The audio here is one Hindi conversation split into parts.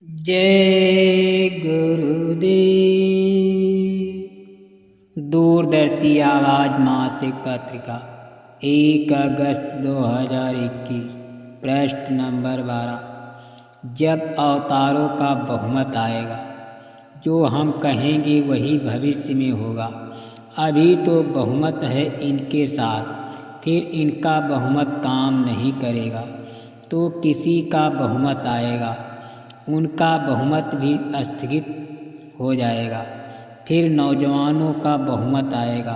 जय गुरुदेव। दूरदर्शी आवाज मासिक पत्रिका 1 अगस्त 2021 पृष्ठ नंबर 12। जब अवतारों का बहुमत आएगा, जो हम कहेंगे वही भविष्य में होगा। अभी तो बहुमत है इनके साथ, फिर इनका बहुमत काम नहीं करेगा तो किसी का बहुमत आएगा, उनका बहुमत भी स्थगित हो जाएगा। फिर नौजवानों का बहुमत आएगा,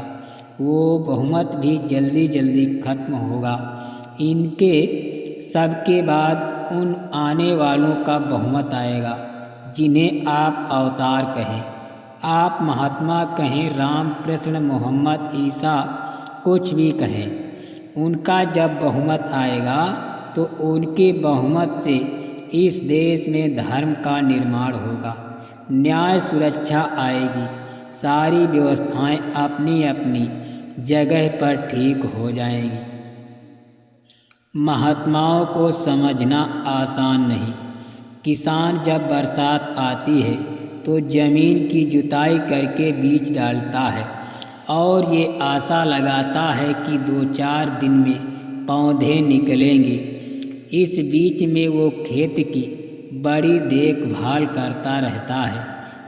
वो बहुमत भी जल्दी जल्दी खत्म होगा। इनके सबके बाद उन आने वालों का बहुमत आएगा जिन्हें आप अवतार कहें, आप महात्मा कहें, राम कृष्ण मोहम्मद ईसा कुछ भी कहें। उनका जब बहुमत आएगा तो उनके बहुमत से इस देश में धर्म का निर्माण होगा, न्याय सुरक्षा आएगी, सारी व्यवस्थाएं अपनी अपनी जगह पर ठीक हो जाएंगी। महात्माओं को समझना आसान नहीं। किसान जब बरसात आती है तो जमीन की जुताई करके बीज डालता है और ये आशा लगाता है कि 2-4 दिन में पौधे निकलेंगे। इस बीच में वो खेत की बड़ी देखभाल करता रहता है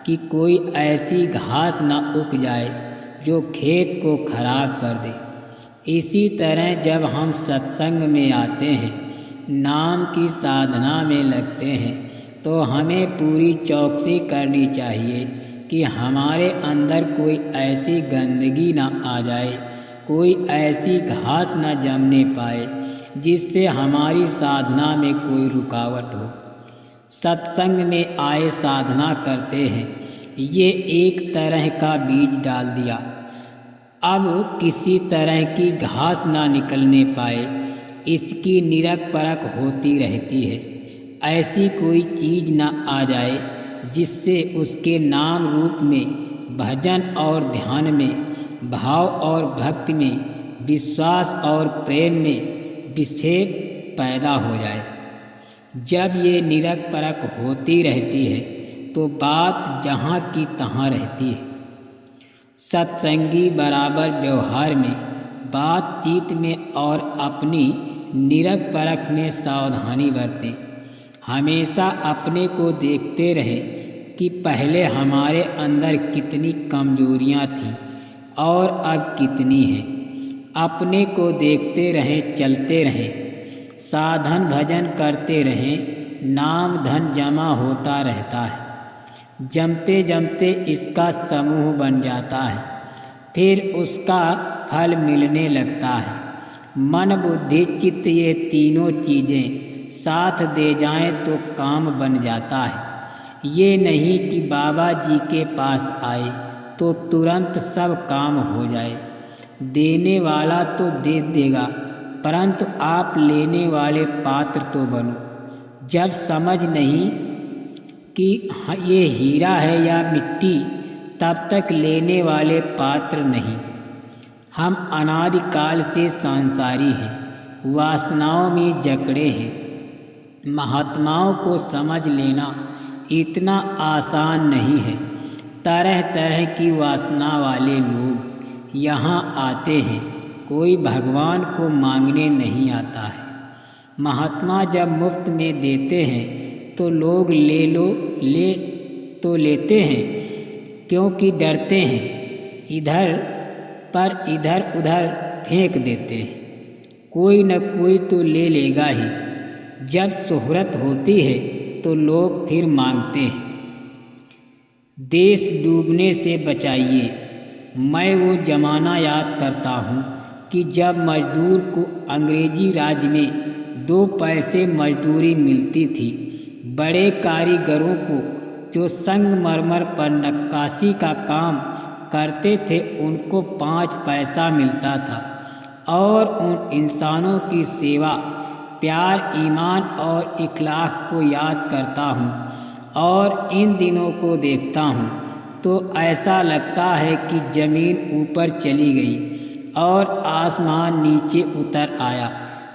कि कोई ऐसी घास न उग जाए जो खेत को खराब कर दे। इसी तरह जब हम सत्संग में आते हैं, नाम की साधना में लगते हैं, तो हमें पूरी चौकसी करनी चाहिए कि हमारे अंदर कोई ऐसी गंदगी न आ जाए, कोई ऐसी घास न जमने पाए जिससे हमारी साधना में कोई रुकावट हो। सत्संग में आए साधना करते हैं, ये एक तरह का बीज डाल दिया, अब किसी तरह की घास ना निकलने पाए, इसकी निरख परख होती रहती है। ऐसी कोई चीज़ ना आ जाए जिससे उसके नाम रूप में, भजन और ध्यान में, भाव और भक्ति में, विश्वास और प्रेम में विक्षेप पैदा हो जाए। जब ये निरख परख होती रहती है तो बात जहाँ की तहाँ रहती है। सत्संगी बराबर व्यवहार में, बातचीत में और अपनी निरख परख में सावधानी बरतें। हमेशा अपने को देखते रहें कि पहले हमारे अंदर कितनी कमजोरियाँ थीं और अब कितनी हैं। अपने को देखते रहें, चलते रहें, साधन भजन करते रहें, नाम धन जमा होता रहता है। जमते जमते इसका समूह बन जाता है, फिर उसका फल मिलने लगता है। मन बुद्धि चित्त ये तीनों चीज़ें साथ दे जाएं तो काम बन जाता है। ये नहीं कि बाबा जी के पास आए तो तुरंत सब काम हो जाए। देने वाला तो दे देगा, परंतु आप लेने वाले पात्र तो बनो। जब समझ नहीं कि ये हीरा है या मिट्टी, तब तक लेने वाले पात्र नहीं। हम अनादिकाल से सांसारी हैं, वासनाओं में जकड़े हैं। महात्माओं को समझ लेना इतना आसान नहीं है। तरह तरह की वासना वाले लोग यहाँ आते हैं, कोई भगवान को मांगने नहीं आता है। महात्मा जब मुफ्त में देते हैं तो लोग ले तो लेते हैं, क्योंकि डरते हैं, इधर उधर फेंक देते हैं। कोई न कोई तो ले लेगा ही। जब शोहरत होती है तो लोग फिर मांगते हैं। देश डूबने से बचाइए। मैं वो ज़माना याद करता हूँ कि जब मजदूर को अंग्रेजी राज में 2 पैसे मजदूरी मिलती थी। बड़े कारीगरों को जो संगमरमर पर नक्काशी का काम करते थे उनको 5 पैसा मिलता था। और उन इंसानों की सेवा, प्यार, ईमान और इखलाक को याद करता हूँ और इन दिनों को देखता हूँ तो ऐसा लगता है कि ज़मीन ऊपर चली गई और आसमान नीचे उतर आया।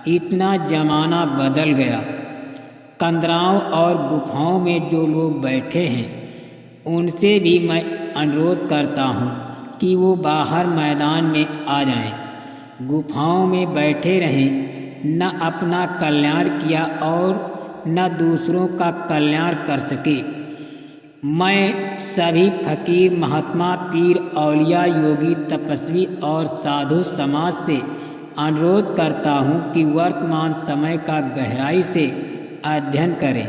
इतना ज़माना बदल गया। कंदराओं और गुफाओं में जो लोग बैठे हैं उनसे भी मैं अनुरोध करता हूँ कि वो बाहर मैदान में आ जाएं। गुफाओं में बैठे रहें, न अपना कल्याण किया और न दूसरों का कल्याण कर सके। मैं सभी फकीर, महात्मा, पीर, औलिया, योगी, तपस्वी और साधु समाज से अनुरोध करता हूँ कि वर्तमान समय का गहराई से अध्ययन करें।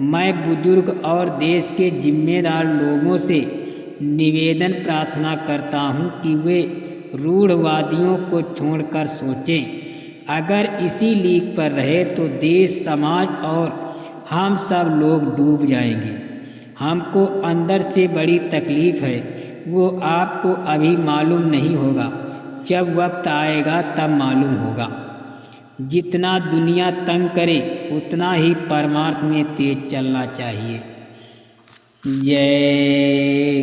मैं बुजुर्ग और देश के जिम्मेदार लोगों से निवेदन प्रार्थना करता हूँ कि वे रूढ़वादियों को छोड़कर सोचें। अगर इसी लीक पर रहे तो देश, समाज और हम सब लोग डूब जाएंगे। हमको अंदर से बड़ी तकलीफ है, वो आपको अभी मालूम नहीं होगा, जब वक्त आएगा तब मालूम होगा। जितना दुनिया तंग करे उतना ही परमार्थ में तेज चलना चाहिए। जय